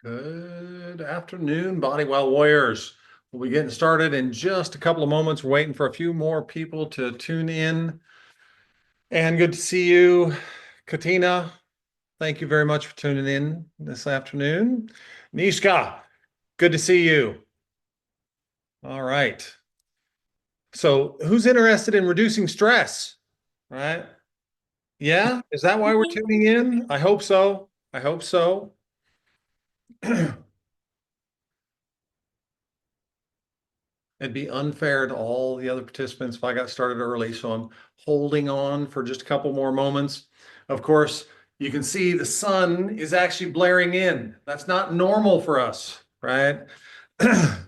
Good afternoon, Body Well Warriors. We'll be getting started in just a couple of moments. We're waiting for a few more people to tune in. And good to see you, Katina. Thank you very much for tuning in this afternoon. Nishka, good to see you. All right. So, who's interested in reducing stress? Right? Yeah, is that why we're tuning in? I hope so. I hope so. It'd be unfair to all the other participants if I got started early, so I'm holding on for just a couple more moments. Of course, you can see the sun is actually blaring in. That's not normal for us, right? A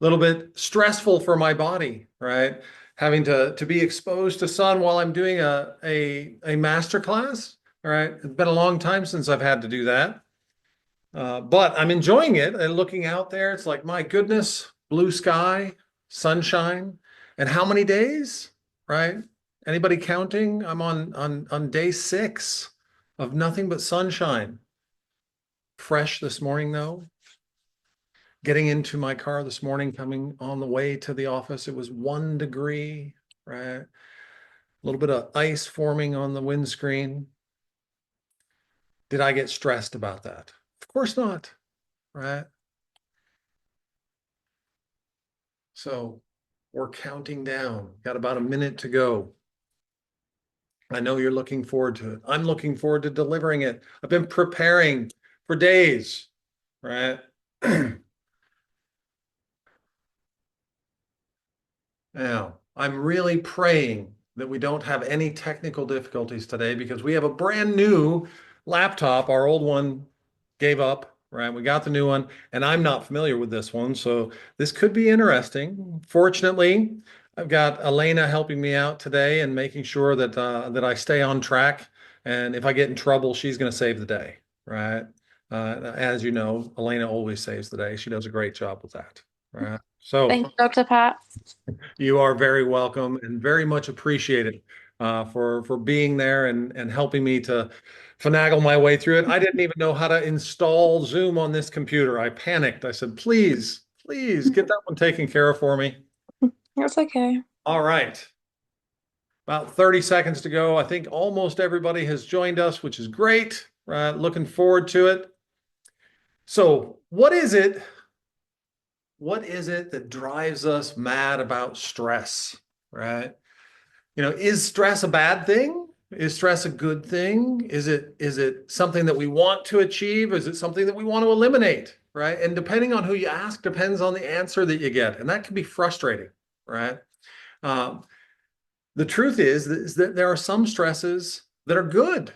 little bit stressful for my body, right? Having to be exposed to sun while I'm doing a master class. All right. It's been a long time since I've had to do that. But I'm enjoying it and looking out there. It's like, my goodness, blue sky, sunshine. And how many days, right? Anybody counting? I'm on day 6 of nothing but sunshine. Fresh this morning, though. Getting into my car this morning, coming on the way to the office, it was 1 degree, right? A little bit of ice forming on the windscreen. Did I get stressed about that? Of course not, right? So we're counting down. Got about a minute to go. I know you're looking forward to it. I'm looking forward to delivering it. I've been preparing for days, right? Now, I'm really praying that we don't have any technical difficulties today because we have a brand new laptop. Our old one gave up, right? We got the new one, and I'm not familiar with this one, so this could be interesting. Fortunately, I've got Elena helping me out today and making sure that I stay on track. And if I get in trouble, she's going to save the day, right? As you know, Elena always saves the day. She does a great job with that, right? So. Thank you, Dr. Pat. You are very welcome and very much appreciated for being there and helping me to finagle my way through it. I didn't even know how to install Zoom on this computer. I panicked. I said, please, please get that one taken care of for me. It's okay. All right. About 30 seconds to go. I think almost everybody has joined us, which is great. Looking forward to it. So, what is it? What is it that drives us mad about stress? Right? Is stress a bad thing? Is stress a good thing? Is it something that we want to achieve? Is it something that we want to eliminate? Right? And depending on who you ask, depends on the answer that you get, and that can be frustrating, right? Um, the truth is that there are some stresses that are good,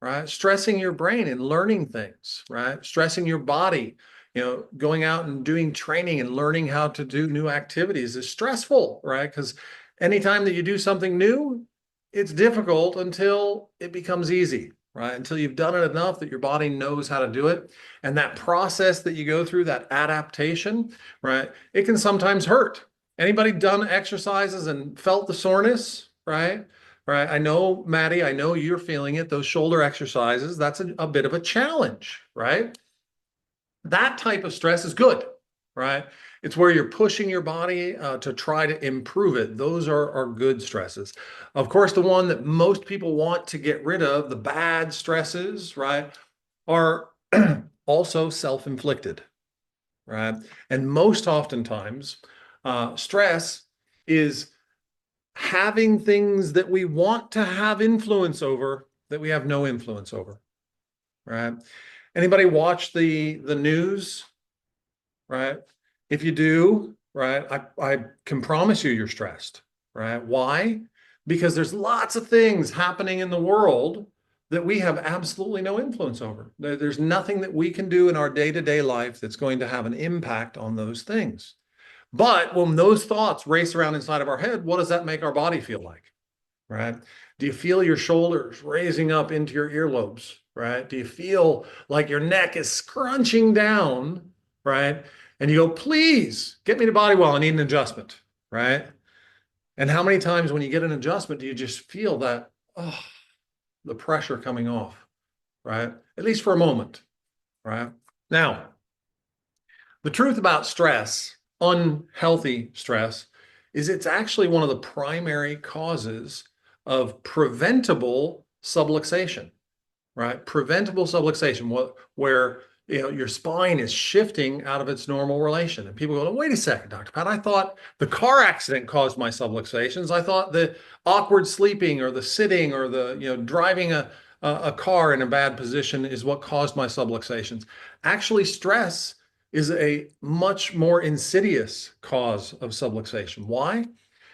right? Stressing your brain and learning things, right? Stressing your body, going out and doing training and learning how to do new activities is stressful, right? Because anytime that you do something new, it's difficult until it becomes easy, right? Until you've done it enough that your body knows how to do it. And that process that you go through, that adaptation, right? It can sometimes hurt. Anybody done exercises and felt the soreness, right? Right. I know, Maddie, I know you're feeling it. Those shoulder exercises, that's a bit of a challenge, right? That type of stress is good, right? It's where you're pushing your body to try to improve it. Those are good stresses. Of course, the one that most people want to get rid of, the bad stresses, right, are also self-inflicted, right? And most oftentimes, stress is having things that we want to have influence over that we have no influence over, right? Anybody watch the news, right? If you do, right, I can promise you you're stressed, right? Why? Because there's lots of things happening in the world that we have absolutely no influence over. There's nothing that we can do in our day-to-day life that's going to have an impact on those things. But when those thoughts race around inside of our head, what does that make our body feel like? Right? Do you feel your shoulders raising up into your earlobes? Right? Do you feel like your neck is scrunching down? Right? And you go, please get me to body well. I need an adjustment. Right? And how many times when you get an adjustment do you just feel that, oh, the pressure coming off? Right? At least for a moment. Right? Now, The truth about stress, unhealthy stress, is it's actually one of the primary causes of preventable subluxation, right? Preventable subluxation, where your spine is shifting out of its normal relation. And people go, oh, wait a second, Dr. Pat, I thought the car accident caused my subluxations. I thought the awkward sleeping or the sitting or the driving a car in a bad position is what caused my subluxations. Actually, stress is a much more insidious cause of subluxation. Why?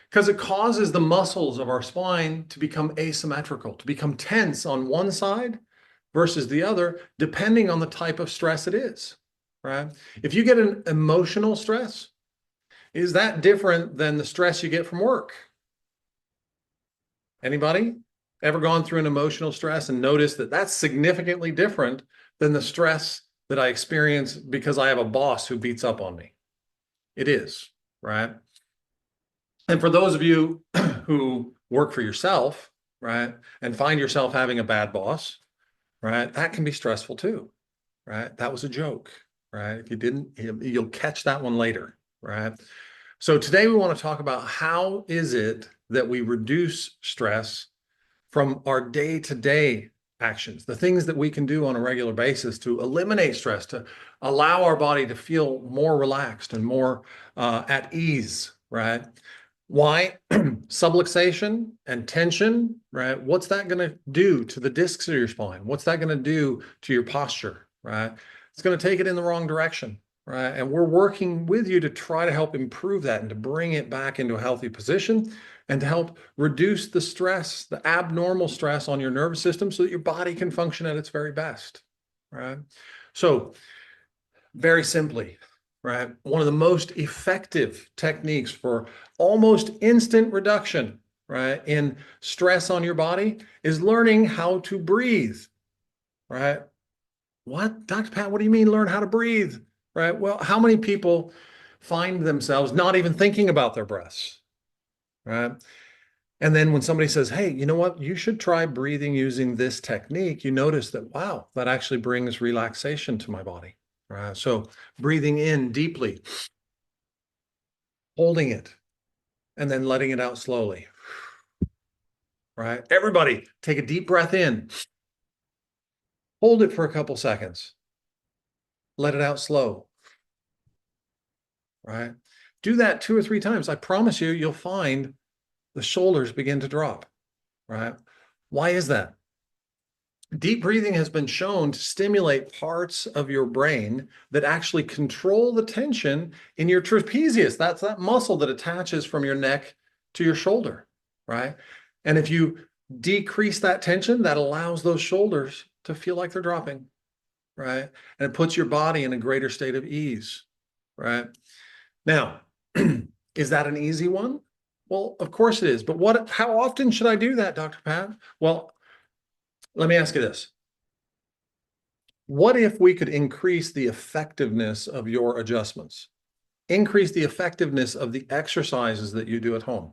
Because it causes the muscles of our spine to become asymmetrical, to become tense on one side versus the other, depending on the type of stress it is, right? If you get an emotional stress, is that different than the stress you get from work? Anybody ever gone through an emotional stress and noticed that that's significantly different than the stress that I experience because I have a boss who beats up on me? It is, right? And for those of you who work for yourself, right, and find yourself having a bad boss, right, that can be stressful too, right? That was a joke, right? If you didn't, you'll catch that one later, right? So today we want to talk about how is it that we reduce stress from our day-to-day actions, the things that we can do on a regular basis to eliminate stress, to allow our body to feel more relaxed and more at ease, right? Why? Subluxation and tension, right? What's that going to do to the discs of your spine? What's that going to do to your posture, right? It's going to take it in the wrong direction, right? And we're working with you to try to help improve that and to bring it back into a healthy position and to help reduce the stress, the abnormal stress on your nervous system so that your body can function at its very best, right? So very simply, right, one of the most effective techniques for almost instant reduction, right, in stress on your body is learning how to breathe, right? What, Dr. Pat, what do you mean learn how to breathe, right? Well, how many people find themselves not even thinking about their breaths, right? And then when somebody says, hey, you know what, you should try breathing using this technique, you notice that, wow, that actually brings relaxation to my body, right? So breathing in deeply, holding it, and then letting it out slowly, right? Everybody take a deep breath in, hold it for a couple seconds, let it out slow, right? Do that 2 or 3 times. I promise you, you'll find the shoulders begin to drop, right? Why is that? Deep breathing has been shown to stimulate parts of your brain that actually control the tension in your trapezius. That's that muscle that attaches from your neck to your shoulder, right? And if you decrease that tension, that allows those shoulders to feel like they're dropping, right? And it puts your body in a greater state of ease, right? Now, is that an easy one? Well, of course it is. But how often should I do that, Dr. Pat? Well, let me ask you this. What if we could increase the effectiveness of your adjustments? Increase the effectiveness of the exercises that you do at home,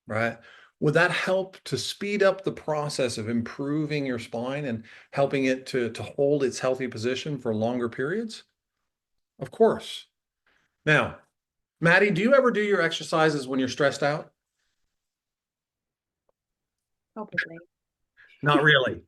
right? Would that help to speed up the process of improving your spine and helping it to hold its healthy position for longer periods? Of course. Now, Maddie, do you ever do your exercises when you're stressed out? Probably. Not really,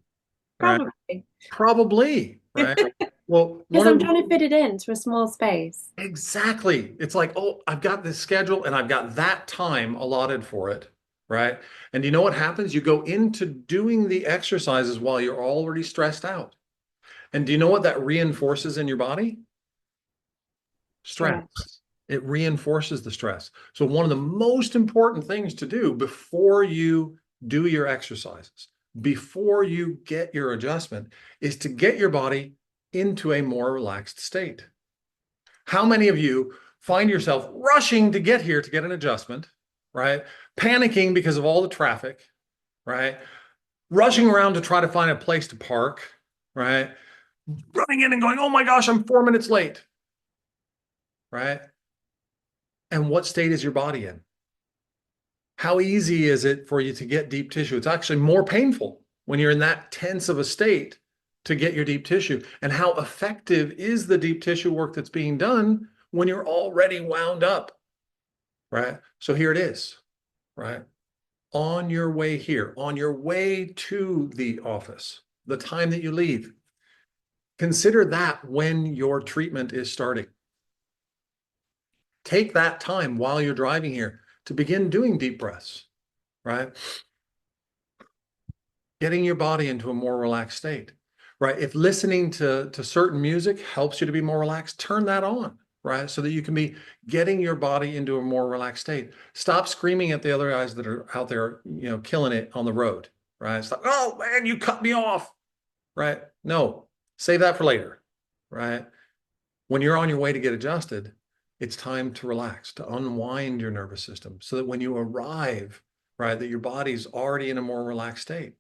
right? Probably. Probably, right? Well, Because I'm trying to fit it into a small space. exactly. It's like, oh, I've got this schedule and I've got that time allotted for it, right? And you know what happens? You go into doing the exercises while you're already stressed out. And do you know what that reinforces in your body? Stress. It reinforces the stress. So one of the most important things to do before you do your exercises, before you get your adjustment, is to get your body into a more relaxed state. How many of you find yourself rushing to get here to get an adjustment, right? Panicking because of all the traffic, right? Rushing around to try to find a place to park, right? Running in and going, oh my gosh, I'm 4 minutes late, right? And what state is your body in? How easy is it for you to get deep tissue? It's actually more painful when you're in that tense of a state to get your deep tissue. And how effective is the deep tissue work that's being done when you're already wound up, right? So here it is, right? On your way here, on your way to the office, the time that you leave, consider that when your treatment is starting. Take that time while you're driving here to begin doing deep breaths, right? Getting your body into a more relaxed state, right? If listening to certain music helps you to be more relaxed, turn that on, right? So that you can be getting your body into a more relaxed state. Stop screaming at the other guys that are out there, killing it on the road, right? Stop, oh man, you cut me off, right? No, save that for later, right? When you're on your way to get adjusted, it's time to relax, to unwind your nervous system so that when you arrive, right, that your body's already in a more relaxed state.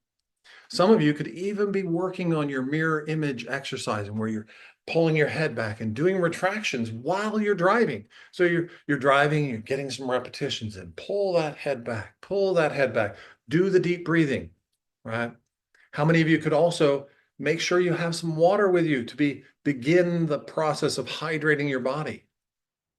Some of you could even be working on your mirror image exercising where you're pulling your head back and doing retractions while you're driving. So you're driving, you're getting some repetitions in. Pull that head back, pull that head back. Do the deep breathing, right? How many of you could also make sure you have some water with you to begin the process of hydrating your body,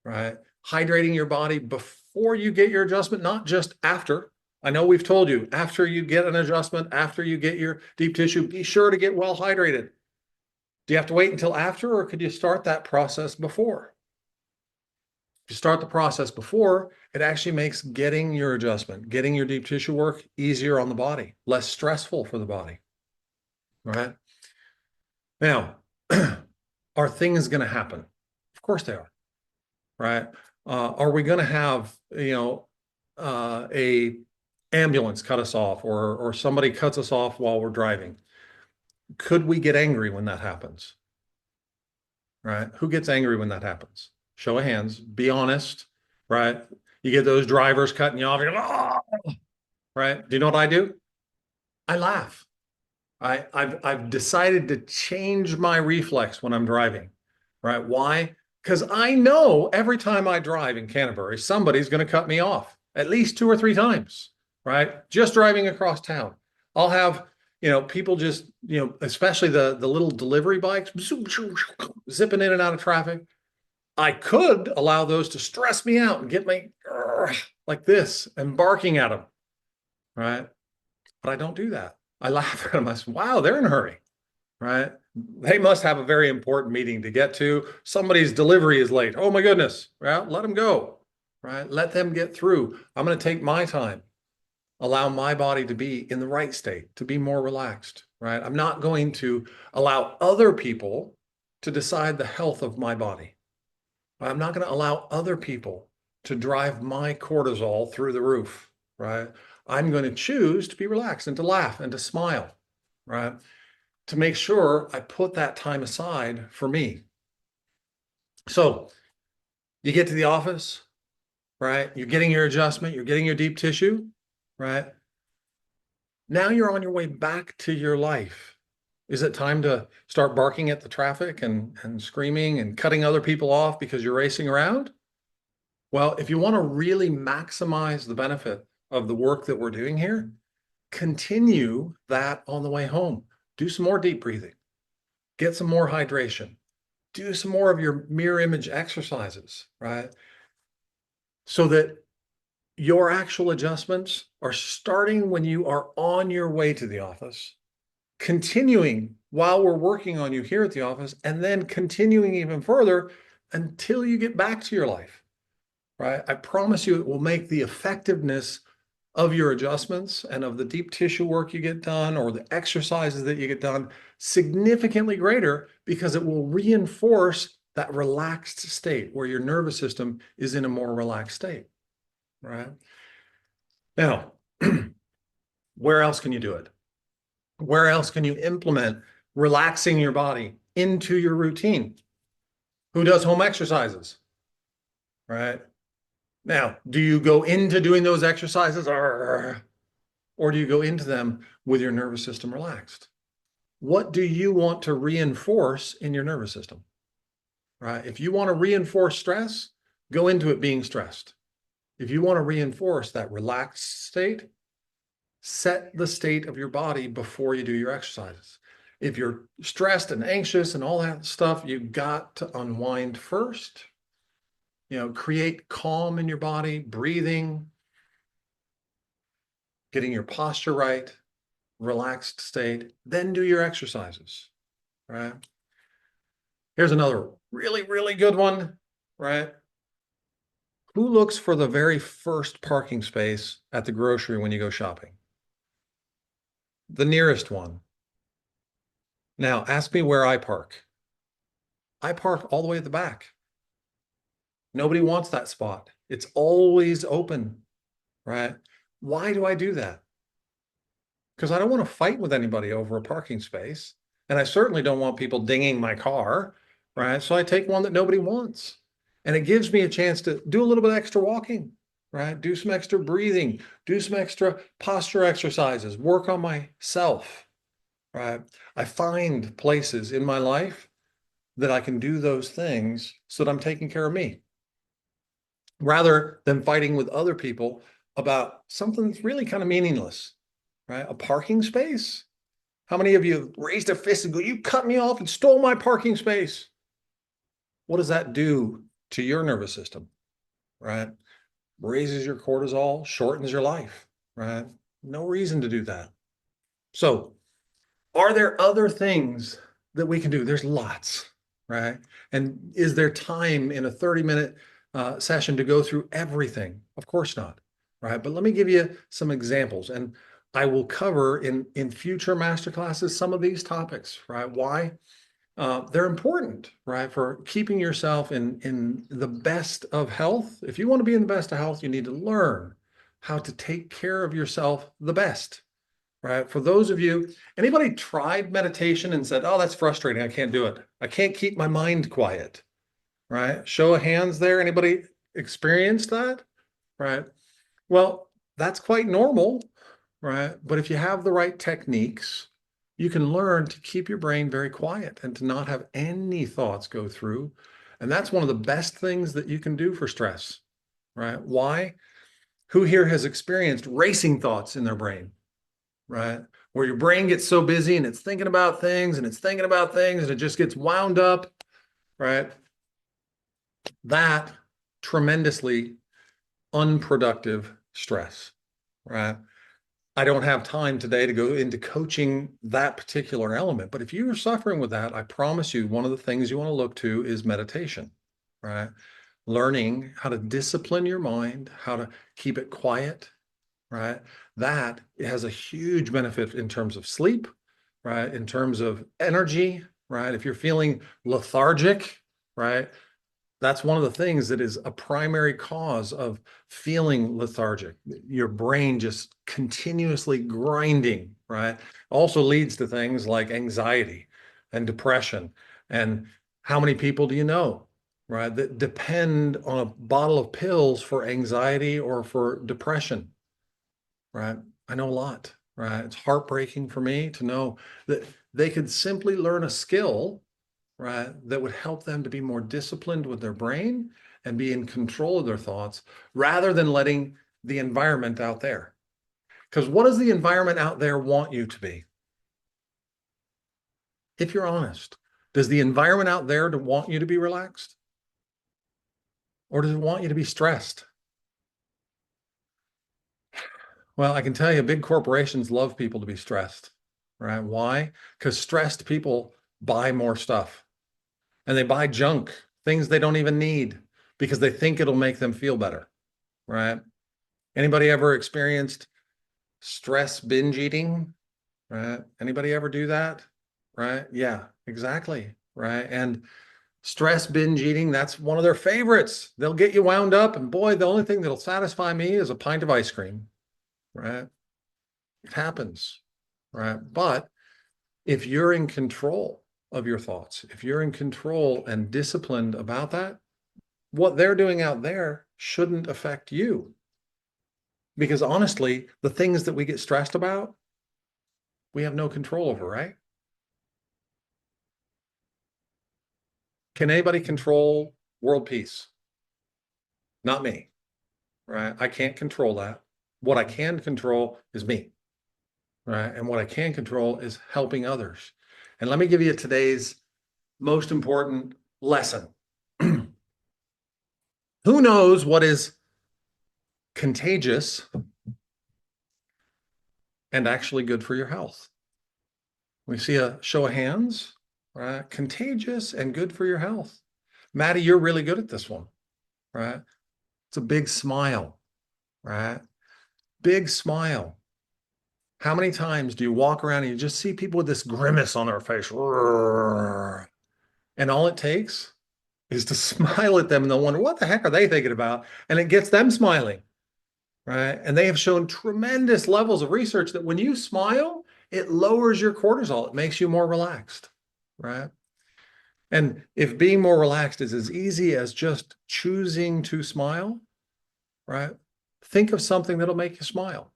right? Hydrating your body before you get your adjustment, not just after. I know we've told you, after you get an adjustment, after you get your deep tissue, be sure to get well hydrated. Do you have to wait until after, or could you start that process before? If you start the process before, it actually makes getting your adjustment, getting your deep tissue work easier on the body, less stressful for the body, right? Now, are things going to happen? Of course they are, right? Are we going to have, a ambulance cut us off, or somebody cuts us off while we're driving? Could we get angry when that happens? Right? Who gets angry when that happens? Show of hands. Be honest, right? You get those drivers cutting you off. You're like, oh! Right? Do you know what I do? I laugh. I've decided to change my reflex when I'm driving. Right? Why? Because I know every time I drive in Canterbury, somebody's going to cut me off at least 2 or 3 times. Right? Just driving across town. I'll have people just, especially the little delivery bikes, zipping in and out of traffic. I could allow those to stress me out and get me like this and barking at them, right? But I don't do that. I laugh at them. I say, wow, they're in a hurry, right? They must have a very important meeting to get to. Somebody's delivery is late. Oh my goodness, right? Let them go, right? Let them get through. I'm going to take my time. Allow my body to be in the right state, to be more relaxed, right? I'm not going to allow other people to decide the health of my body. I'm not going to allow other people to drive my cortisol through the roof, right? I'm going to choose to be relaxed and to laugh and to smile, right? To make sure I put that time aside for me. So you get to the office, right? You're getting your adjustment, you're getting your deep tissue, right? Now you're on your way back to your life. Is it time to start barking at the traffic and screaming and cutting other people off because you're racing around? Well, if you want to really maximize the benefit of the work that we're doing here, continue that on the way home. Do some more deep breathing. Get some more hydration. Do some more of your mirror image exercises, right? So that your actual adjustments are starting when you are on your way to the office, continuing while we're working on you here at the office, and then continuing even further until you get back to your life, right? I promise you it will make the effectiveness of your adjustments and of the deep tissue work you get done or the exercises that you get done significantly greater, because it will reinforce that relaxed state where your nervous system is in a more relaxed state, right? Now, where else can you do it? Where else can you implement relaxing your body into your routine? Who does home exercises, right? Now, do you go into doing those exercises or do you go into them with your nervous system relaxed? What do you want to reinforce in your nervous system, right? If you want to reinforce stress, go into it being stressed. If you want to reinforce that relaxed state, set the state of your body before you do your exercises. If you're stressed and anxious and all that stuff, you've got to unwind first. Create calm in your body, breathing, getting your posture right, relaxed state, then do your exercises, right? Here's another really, really good one, right? Who looks for the very first parking space at the grocery when you go shopping? The nearest one. Now, ask me where I park. I park all the way at the back. Nobody wants that spot. It's always open, right? Why do I do that? Because I don't want to fight with anybody over a parking space. And I certainly don't want people dinging my car, right? So I take one that nobody wants. And it gives me a chance to do a little bit of extra walking, right? Do some extra breathing, do some extra posture exercises, work on myself, right? I find places in my life that I can do those things so that I'm taking care of me rather than fighting with other people about something that's really kind of meaningless, right? A parking space. How many of you have raised a fist and go, you cut me off and stole my parking space? What does that do to your nervous system, right? Raises your cortisol, shortens your life, right? No reason to do that. So are there other things that we can do? There's lots, right? And is there time in a 30-minute session to go through everything? Of course not, right? But let me give you some examples. And I will cover in future masterclasses some of these topics, right? Why? They're important, right? For keeping yourself in the best of health. If you want to be in the best of health, you need to learn how to take care of yourself the best, right? For those of you, anybody tried meditation and said, oh, that's frustrating. I can't do it. I can't keep my mind quiet, right? Show of hands there. Anybody experienced that, right? Well, that's quite normal, right? But if you have the right techniques, you can learn to keep your brain very quiet and to not have any thoughts go through. And that's one of the best things that you can do for stress, right? Why? Who here has experienced racing thoughts in their brain, right? Where your brain gets so busy and it's thinking about things and it's thinking about things and it just gets wound up, right? That tremendously unproductive stress, right? I don't have time today to go into coaching that particular element, but if you're suffering with that, I promise you, one of the things you want to look to is meditation, right? Learning how to discipline your mind, how to keep it quiet, right? That has a huge benefit in terms of sleep, right? In terms of energy, right? If you're feeling lethargic, right? That's one of the things that is a primary cause of feeling lethargic. Your brain just continuously grinding, right? Also leads to things like anxiety and depression. And how many people do you know, right, that depend on a bottle of pills for anxiety or for depression, right? I know a lot, right? It's heartbreaking for me to know that they could simply learn a skill, right, that would help them to be more disciplined with their brain and be in control of their thoughts rather than letting the environment out there. Because what does the environment out there want you to be? If you're honest, does the environment out there to want you to be relaxed? Or does it want you to be stressed? Well, I can tell you big corporations love people to be stressed, right? Why? Because stressed people buy more stuff and they buy junk, things they don't even need because they think it'll make them feel better, right? Anybody ever experienced stress binge eating, right? Anybody ever do that, right? Yeah, exactly, right? And stress binge eating, that's one of their favorites. They'll get you wound up and boy, the only thing that'll satisfy me is a pint of ice cream, right? It happens, right? But if you're in control of your thoughts, if you're in control and disciplined about that, what they're doing out there shouldn't affect you. Because honestly, the things that we get stressed about, we have no control over, right? Can anybody control world peace? Not me, right? I can't control that. What I can control is me, right? And what I can control is helping others. And let me give you today's most important lesson. Who knows what is contagious and actually good for your health? We see a show of hands, right? Contagious and good for your health. Maddie, you're really good at this one, right? It's a big smile, right? Big smile. How many times do you walk around and you just see people with this grimace on their face? And all it takes is to smile at them and they'll wonder, what the heck are they thinking about? And it gets them smiling, right? And they have shown tremendous levels of research that when you smile, it lowers your cortisol. It makes you more relaxed, right? And if being more relaxed is as easy as just choosing to smile, right? Think of something that'll make you smile.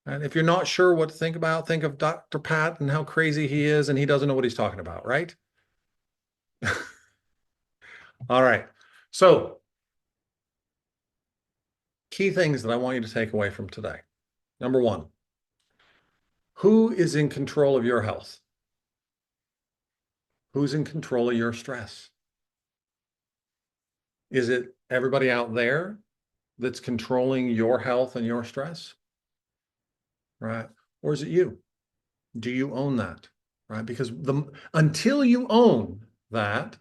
And if you're not sure what to think about, think of Dr. Pat and how crazy he is, and he doesn't know what he's talking about, right? All right. So, key things that I want you to take away from today. Number one, who is in control of your health? Who's in control of your stress? Is it everybody out there that's controlling your health and your stress? Right? Or is it you? Do you own that? Right? Because until you own that,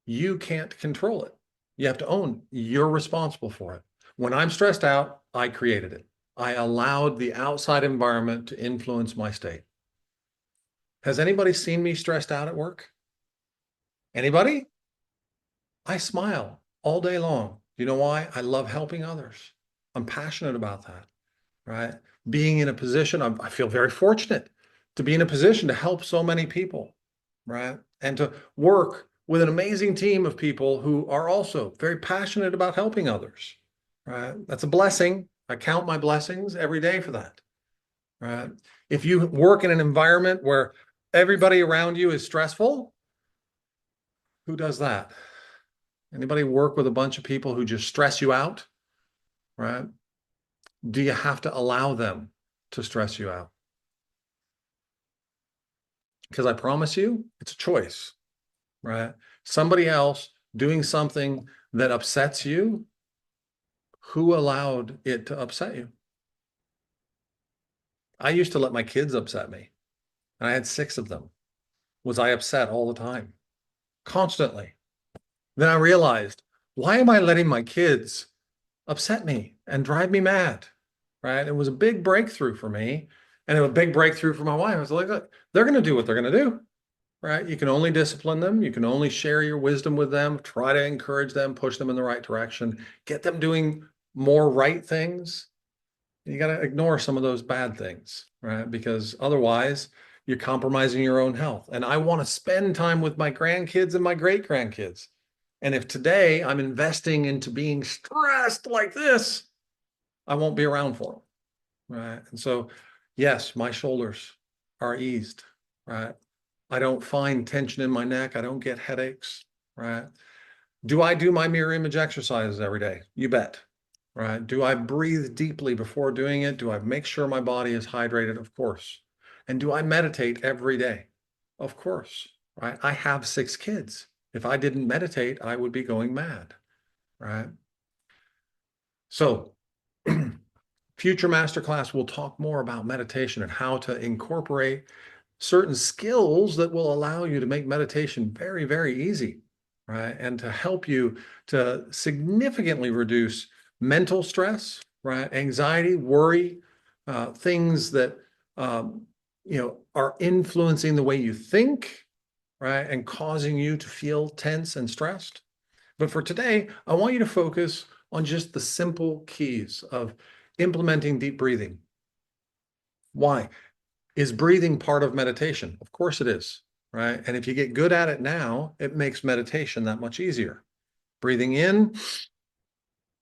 you can't control it. You have to own you're responsible for it. When I'm stressed out, I created it. I allowed the outside environment to influence my state. Has anybody seen me stressed out at work? Anybody? I smile all day long. You know why? I love helping others. I'm passionate about that, right? Being in a position, I feel very fortunate to be in a position to help so many people, right? And to work with an amazing team of people who are also very passionate about helping others, right? That's a blessing. I count my blessings every day for that, right? If you work in an environment where everybody around you is stressful, who does that? Anybody work with a bunch of people who just stress you out, right? Do you have to allow them to stress you out? Because I promise you, it's a choice, right? Somebody else doing something that upsets you, who allowed it to upset you? I used to let my kids upset me, and I had 6 of them. Was I upset all the time? Constantly. Then I realized, why am I letting my kids upset me and drive me mad? Right? It was a big breakthrough for me, and it was a big breakthrough for my wife. I was like, look, they're going to do what they're going to do, right? You can only discipline them. You can only share your wisdom with them, try to encourage them, push them in the right direction, get them doing more right things. You got to ignore some of those bad things, right? Because otherwise, you're compromising your own health. And I want to spend time with my grandkids and my great grandkids. And if today I'm investing into being stressed like this, I won't be around for them, right? And so, yes, my shoulders are eased, right? I don't find tension in my neck. I don't get headaches, right? Do I do my mirror image exercises every day? You bet, right? Do I breathe deeply before doing it? Do I make sure my body is hydrated? Of course. And do I meditate every day? Of course, right? I have 6 kids. If I didn't meditate, I would be going mad, right? So, future masterclass, we'll talk more about meditation and how to incorporate certain skills that will allow you to make meditation very, very easy, right? And to help you to significantly reduce mental stress, right? Anxiety, worry, things that are influencing the way you think, right? And causing you to feel tense and stressed. But for today, I want you to focus on just the simple keys of implementing deep breathing. Why? Is breathing part of meditation? Of course it is, right? And if you get good at it now, it makes meditation that much easier. Breathing in,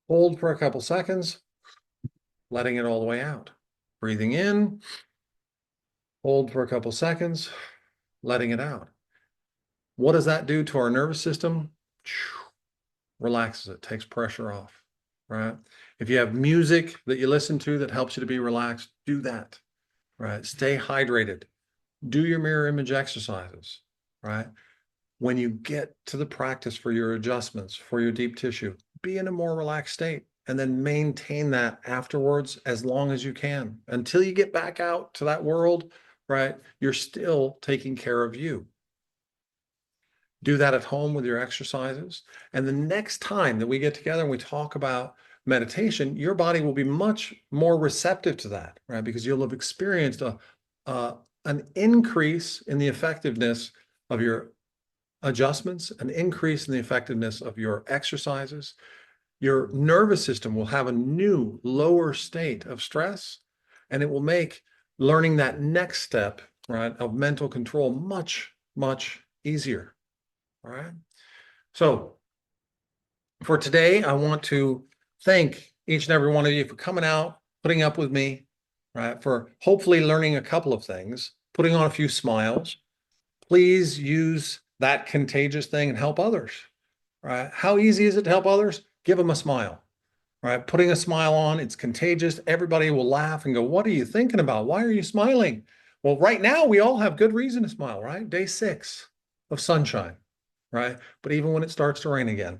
hold for a couple seconds, letting it all the way out. Breathing in, hold for a couple seconds, letting it out. What does that do to our nervous system? Relaxes it, takes pressure off, right? If you have music that you listen to that helps you to be relaxed, do that, right? Stay hydrated, Do your mirror image exercises, right? When you get to the practice for your adjustments, for your deep tissue, be in a more relaxed state and then maintain that afterwards as long as you can until you get back out to that world, right? You're still taking care of you. Do that at home with your exercises. And the next time that we get together and we talk about meditation, your body will be much more receptive to that, right? Because you'll have experienced an increase in the effectiveness of your adjustments, an increase in the effectiveness of your exercises. Your nervous system will have a new lower state of stress, and it will make learning that next step, right, of mental control much, much easier. All right. So for today, I want to thank each and every one of you for coming out, putting up with me, right, for hopefully learning a couple of things, putting on a few smiles. Please use that contagious thing and help others, right? How easy is it to help others? Give them a smile, right? Putting a smile on, it's contagious. Everybody will laugh and go, what are you thinking about? Why are you smiling? Well, right now, we all have good reason to smile, right? Day 6 of sunshine, right? But even when it starts to rain again,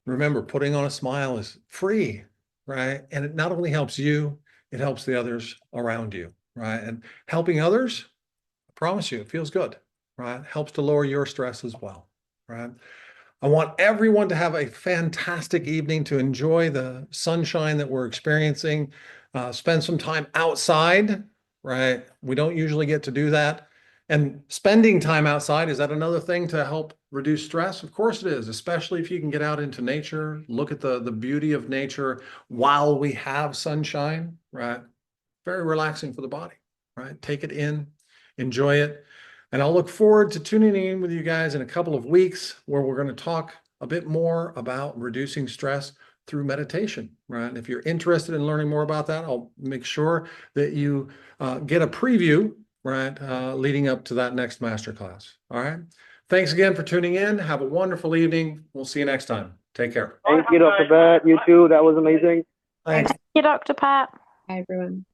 remember, putting on a smile is free, right? And it not only helps you, it helps the others around you, right? And helping others, I promise you, it feels good, right? Helps to lower your stress as well, right? I want everyone to have a fantastic evening, to enjoy the sunshine that we're experiencing. Spend some time outside, right? We don't usually get to do that. And spending time outside, is that another thing to help reduce stress? Of course it is, especially if you can get out into nature, look at the beauty of nature while we have sunshine, right? Very relaxing for the body, right? Take it in, enjoy it. And I'll look forward to tuning in with you guys in a couple of weeks where we're going to talk a bit more about reducing stress through meditation, right? And if you're interested in learning more about that, I'll make sure that you get a preview, right, leading up to that next masterclass. All right. Thanks again for tuning in. Have a wonderful evening. We'll see you next time. Take care. Thank you, Dr. Bat. You too. That was amazing. Thanks. Thank you, Dr. Pat. Hi, everyone.